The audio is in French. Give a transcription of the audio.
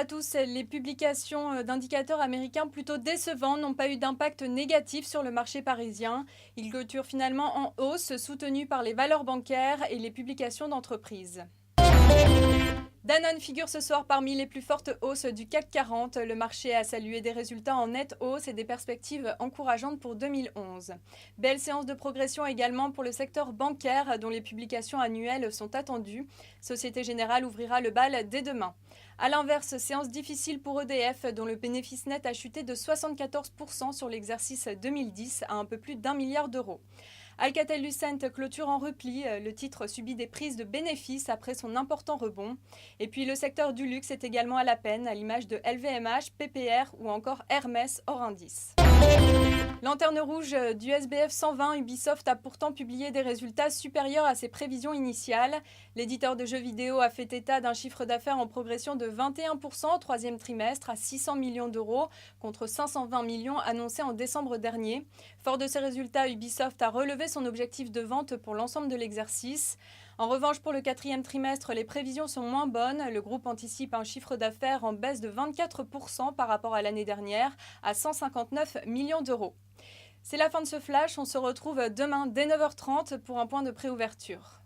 à tous. Les publications d'indicateurs américains plutôt décevants n'ont pas eu d'impact négatif sur le marché parisien. Ils clôturent finalement en hausse, soutenus par les valeurs bancaires et les publications d'entreprises. Danone figure ce soir parmi les plus fortes hausses du CAC 40. Le marché a salué des résultats en nette hausse et des perspectives encourageantes pour 2011. Belle séance de progression également pour le secteur bancaire dont les publications annuelles sont attendues. Société Générale ouvrira le bal dès demain. A l'inverse, séance difficile pour EDF dont le bénéfice net a chuté de 74% sur l'exercice 2010 à un peu plus d'1 milliard d'euros. Alcatel-Lucent clôture en repli, le titre subit des prises de bénéfices après son important rebond. Et puis le secteur du luxe est également à la peine, à l'image de LVMH, PPR ou encore Hermès hors indice. Lanterne rouge du SBF 120, Ubisoft a pourtant publié des résultats supérieurs à ses prévisions initiales. L'éditeur de jeux vidéo a fait état d'un chiffre d'affaires en progression de 21% au troisième trimestre à 600 millions d'euros contre 520 millions annoncés en décembre dernier. Fort de ces résultats, Ubisoft a relevé son objectif de vente pour l'ensemble de l'exercice. En revanche, pour le quatrième trimestre, les prévisions sont moins bonnes. Le groupe anticipe un chiffre d'affaires en baisse de 24% par rapport à l'année dernière à 159 millions d'euros. C'est la fin de ce flash, on se retrouve demain dès 9h30 pour un point de préouverture.